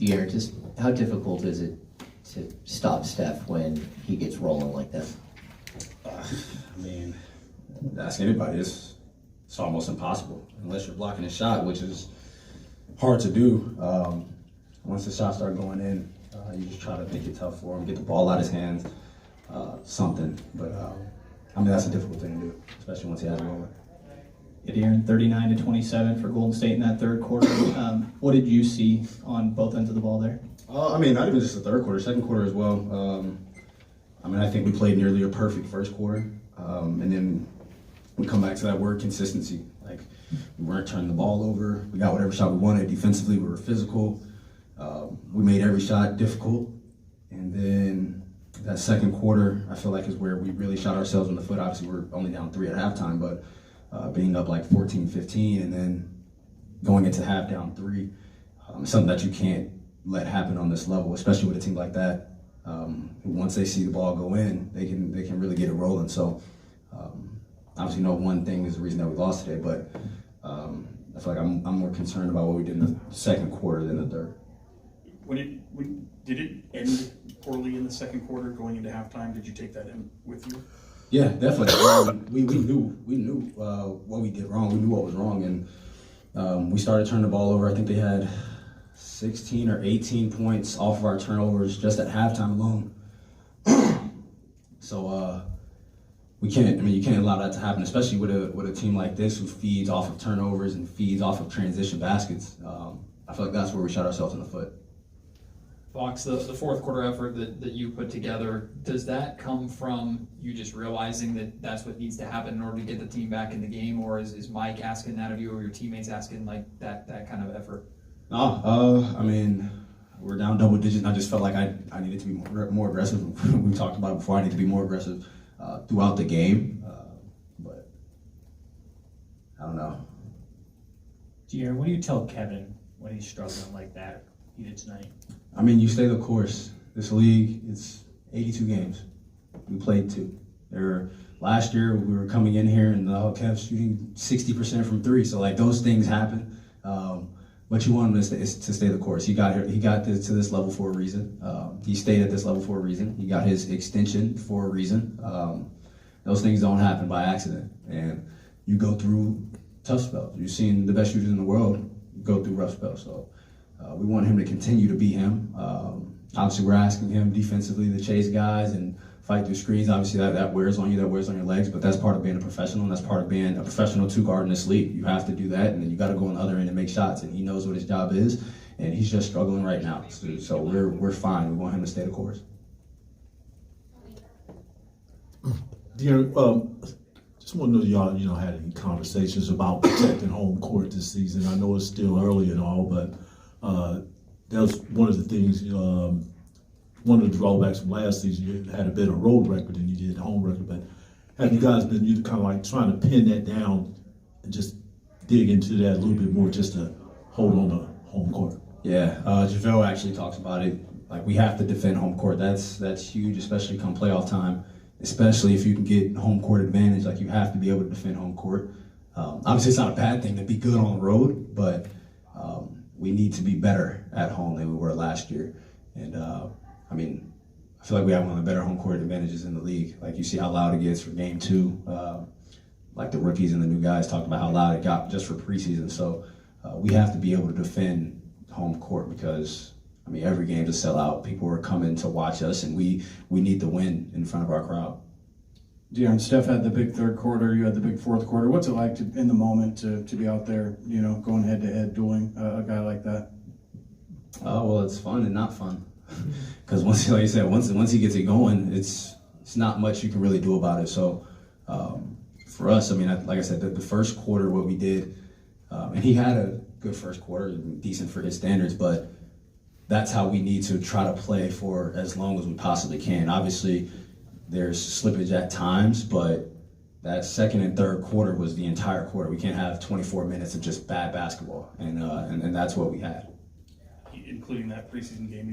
De'Aaron, just how difficult is it to stop Steph when he gets rolling like that? I mean, ask anybody. It's almost impossible unless you're blocking a shot, which is hard to do. Once the shots start going in, you just try to make it tough for him, get the ball out of his hands, something. But I mean, that's a difficult thing to do, especially once he has it rolling. De'Aaron, 39-27 for Golden State in that third quarter. What did you see on both ends of the ball there? I mean, not even just the third quarter, second quarter as well. I mean, I think we played nearly a perfect first quarter. And then we come back to that word consistency. Like, we weren't turning the ball over. We got whatever shot we wanted. Defensively, we were physical. We made every shot difficult. And then that second quarter, I feel like, is where we really shot ourselves in the foot. Obviously, we're only down 3 at halftime, but being up like 14-15 and then going into half down 3, something that you can't let happen on this level, especially with a team like that. Once they see the ball go in, they can really get it rolling. So obviously, no one thing is the reason that we lost today, but I feel like I'm more concerned about what we did in the second quarter than the third. Did it end poorly in the second quarter going into halftime? Did you take that in with you? Yeah, definitely. We knew what we did wrong. We knew what was wrong, and we started turning the ball over. I think they had 16 or 18 points off of our turnovers just at halftime alone. So you can't allow that to happen, especially with a team like this who feeds off of turnovers and feeds off of transition baskets. I feel like that's where we shot ourselves in the foot. Fox, the fourth quarter effort that you put together, does that come from you just realizing that that's what needs to happen in order to get the team back in the game, or is Mike asking that of you, or your teammates asking like that kind of effort? No, I mean, we're down double digits, and I just felt like I needed to be more aggressive. We talked about it before. I need to be more aggressive throughout the game, but I don't know. De'Aaron, what do you tell Kevin when he's struggling like that he did tonight? I mean, you stay the course. This league, it's 82 games. We played 2. Last year, we were coming in here and Kev's shooting 60% from 3. So, like, those things happen. But you want him to stay the course. He got to this level for a reason. He stayed at this level for a reason. He got his extension for a reason. Those things don't happen by accident. And you go through tough spells. You've seen the best shooters in the world go through rough spells. So we want him to continue to be him. Obviously, we're asking him defensively to chase guys and fight through screens. Obviously, that wears on you, that wears on your legs, but that's part of being a professional, and that's part of being a professional two-guard in this league. You have to do that, and then you got to go on the other end and make shots, and he knows what his job is, and he's just struggling right now. So we're fine. We want him to stay the course. De'Aaron, just want to know y'all had any conversations about protecting home court this season. I know it's still early and all, but that was one of the things, one of the drawbacks from last season. You had a better road record than you did home record, but have you guys been kind of like trying to pin that down and just dig into that a little bit more just to hold on to home court? Yeah, JaVale actually talks about it. Like, we have to defend home court. That's huge, especially come playoff time, especially if you can get home court advantage. Like, you have to be able to defend home court. Obviously, it's not a bad thing to be good on the road, but we need to be better at home than we were last year. And I mean, I feel like we have one of the better home court advantages in the league. Like, you see how loud it gets for game 2. Like, the rookies and the new guys talked about how loud it got just for preseason. So we have to be able to defend home court because, I mean, every game's a sellout. People are coming to watch us, and we need to win in front of our crowd. De'Aaron, Steph had the big third quarter, you had the big fourth quarter. What's it like in the moment to be out there, going head-to-head dueling a guy like that? Well, it's fun and not fun. Because once he gets it going, it's not much you can really do about it. So for us, I mean, like I said, the first quarter, what we did, and he had a good first quarter, decent for his standards, but that's how we need to try to play for as long as we possibly can. Obviously, there's slippage at times, but that second and third quarter was the entire quarter. We can't have 24 minutes of just bad basketball, and that's what we had. Including that preseason game,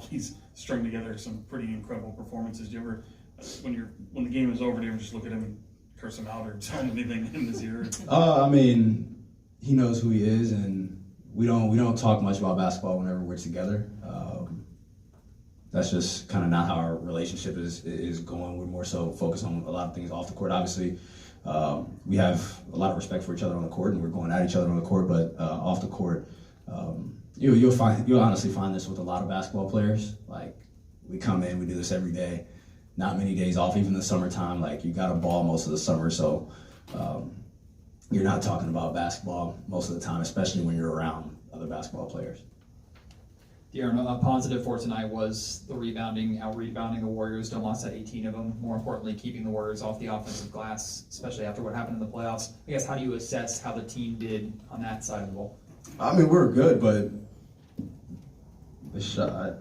he's strung together some pretty incredible performances. Do you ever, when the game is over, do you ever just look at him and curse him out or tell him anything in his ear? I mean, he knows who he is, and we don't talk much about basketball whenever we're together. That's just kind of not how our relationship is going. We're more so focused on a lot of things off the court. Obviously, we have a lot of respect for each other on the court, and we're going at each other on the court. But off the court, you'll honestly find this with a lot of basketball players. Like, we come in, we do this every day. Not many days off, even in the summertime. Like, you got a ball most of the summer, so you're not talking about basketball most of the time, especially when you're around other basketball players. De'Aaron, a positive for tonight was the out-rebounding the Warriors. Don't lost at 18 of them. More importantly, keeping the Warriors off the offensive glass, especially after what happened in the playoffs. I guess, how do you assess how the team did on that side of the ball? I mean, we're good, but the shot.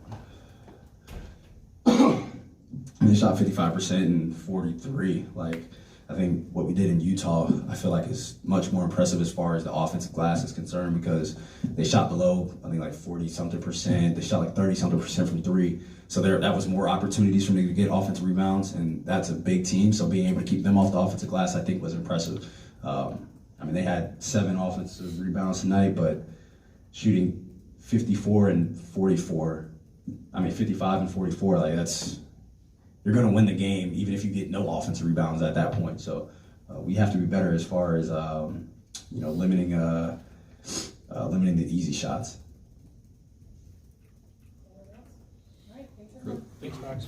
They shot 55% and 43. Like, I think what we did in Utah, I feel like is much more impressive as far as the offensive glass is concerned, because they shot below, I think, like 40-something%. They shot like 30-something% from three. So that was more opportunities for them to get offensive rebounds, and that's a big team. So being able to keep them off the offensive glass, I think, was impressive. I mean, they had 7 offensive rebounds tonight, but shooting 55 and 44, like, you're going to win the game even if you get no offensive rebounds at that point. So we have to be better as far as limiting the easy shots. Thanks, Max.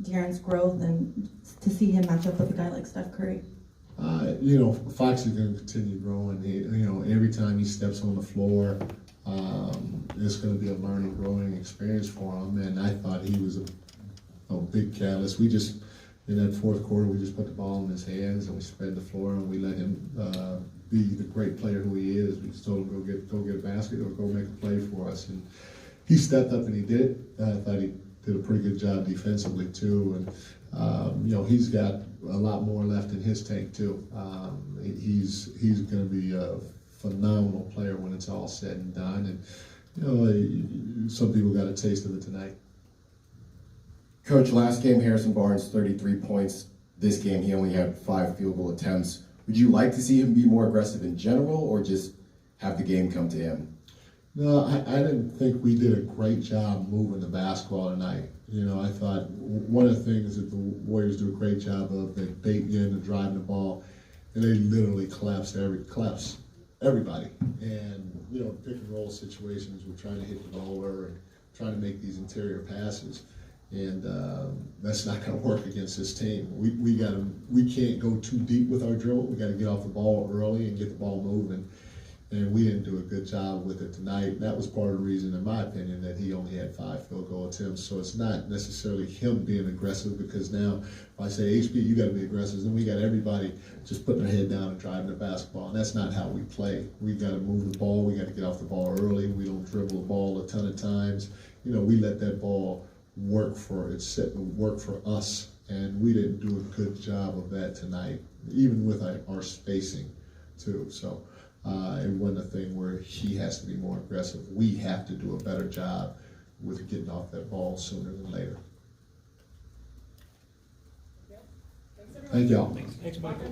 De'Aaron's growth and to see him match up with a guy like Steph Curry? Fox is going to continue growing. Every time he steps on the floor, it's going to be a learning, growing experience for him. And I thought he was a big catalyst. We just, in that fourth quarter, we just put the ball in his hands and we spread the floor and we let him be the great player who he is. We just told him go get a basket or go make a play for us. And he stepped up and he did. I thought he did a pretty good job defensively too, and he's got a lot more left in his tank too. He's going to be a phenomenal player when it's all said and done, and some people got a taste of it tonight. Coach, last game Harrison Barnes 33 points. This game he only had 5 field goal attempts. Would you like to see him be more aggressive in general, or just have the game come to him? No, I didn't think we did a great job moving the basketball tonight. I thought one of the things that the Warriors do a great job of, they bait you into driving the ball, and they literally collapse everybody. And, pick and roll situations, we're trying to hit the roller and trying to make these interior passes. And that's not going to work against this team. We can't go too deep with our dribble. We got to get off the ball early and get the ball moving. And we didn't do a good job with it tonight. That was part of the reason, in my opinion, that he only had 5 field goal attempts. So it's not necessarily him being aggressive, because now if I say, HB, you got to be aggressive, then we got everybody just putting their head down and driving the basketball. And that's not how we play. We got to move the ball. We got to get off the ball early. We don't dribble the ball a ton of times. We let that ball work for us. And we didn't do a good job of that tonight, even with our spacing too. So. It wasn't a thing where he has to be more aggressive. We have to do a better job with getting off that ball sooner than later. Thank y'all. Thanks, Michael.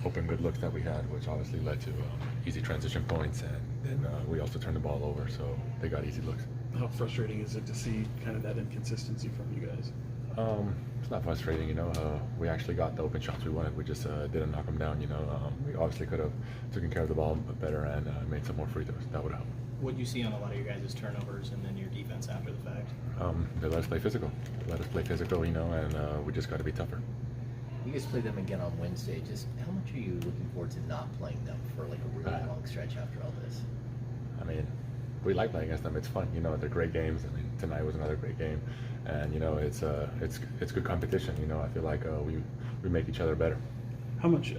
Open good looks that we had, which obviously led to easy transition points, and then we also turned the ball over, so they got easy looks. How frustrating is it to see kind of that inconsistency from you guys? It's not frustrating, we actually got the open shots we wanted. We just didn't knock them down. We obviously could have taken care of the ball better and made some more free throws. That would have helped. What do you see on a lot of your guys' turnovers and then your defense after the fact? They let us play physical. And we just got to be tougher. You guys play them again on Wednesday. Just how much are you looking forward to not playing them for like a really long stretch after all this? I mean, we like playing against them. It's fun. They're great games. I mean, tonight was another great game, and it's good competition. I feel like we make each other better. How much,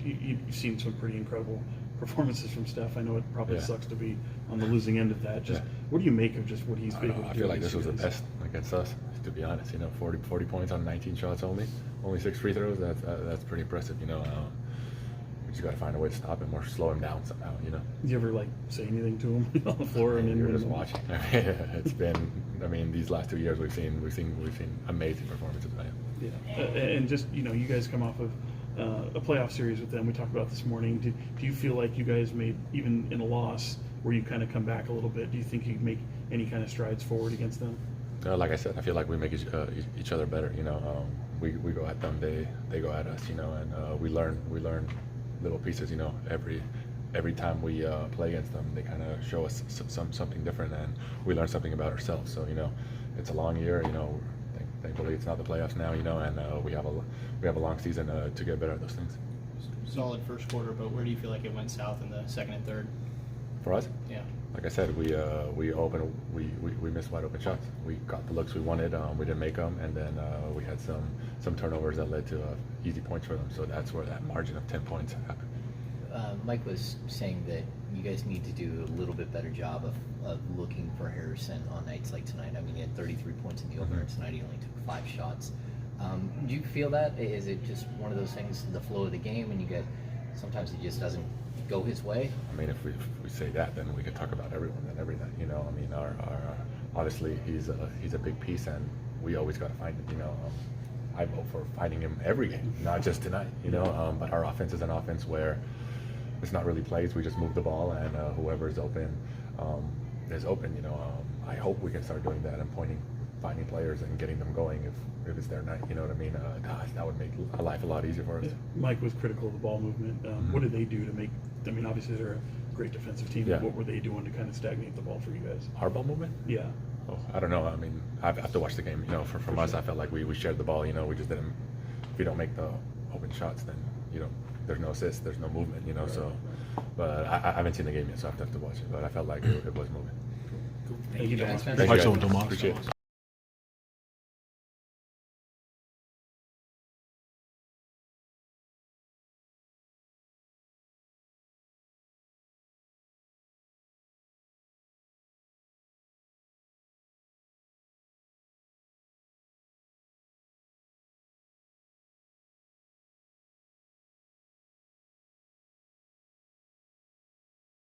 you've seen some pretty incredible performances from Steph. I know it probably Yeah. sucks to be on the losing end of that. Just Yeah. what do you make of just what he's I been don't able know, to I do? feel like this against was the you guys? best against us, to be honest. 40 points on 19 shots only 6 free throws. That's pretty impressive. We just got to find a way to stop him or slow him down somehow. Do you ever like say anything to him on the floor? And You're then just watching. It's been. These last 2 years we've seen amazing performances by him. Yeah, and just you guys come off of a playoff series with them. We talked about this morning. Do you feel like you guys made, even in a loss, where you kind of come back a little bit? Do you think you make any kind of strides forward against them? Like I said, I feel like we make each other better. We go at them, they go at us. And we learn little pieces. Every time we play against them, they kind of show us something different, and we learn something about ourselves. So it's a long year. Thankfully, it's not the playoffs now. And we have a long season to get better at those things. Solid first quarter, but where do you feel like it went south in the second and third? For us, Yeah. like I said, we missed wide open shots. We got the looks we wanted. We didn't make them, and then we had some turnovers that led to easy points for them. So that's where that margin of 10 points happened. Mike was saying that you guys need to do a little bit better job of looking for Harrison on nights like tonight. He had 33 points in the opener. Tonight he only took 5 shots. Do you feel that? Is it just one of those things, the flow of the game, and sometimes it just doesn't go his way? If we say that, then we can talk about everyone and everything. Our obviously he's a big piece, and we always got to find him. I vote for finding him every game, not just tonight. But our offense is an offense where it's not really plays. We just move the ball, and whoever is open is open. I hope we can start doing that and finding players and getting them going if it's their night. You know what I mean? That would make life a lot easier for us. Yeah. Mike was critical of the ball movement. What did they do to make? Obviously they're a great defensive team. Yeah. What were they doing to kind of stagnate the ball for you guys? Our ball movement? Yeah. Oh, I don't know. I have to watch the game. From us, I felt like we shared the ball. We just didn't. If we don't make the open shots, then there's no assist, there's no movement. So, but I haven't seen the game yet, so I have to watch it. But I felt like it was moving. Thank you, guys. Thomas. Thank you, Thanks, guys. Tomas. Appreciate it.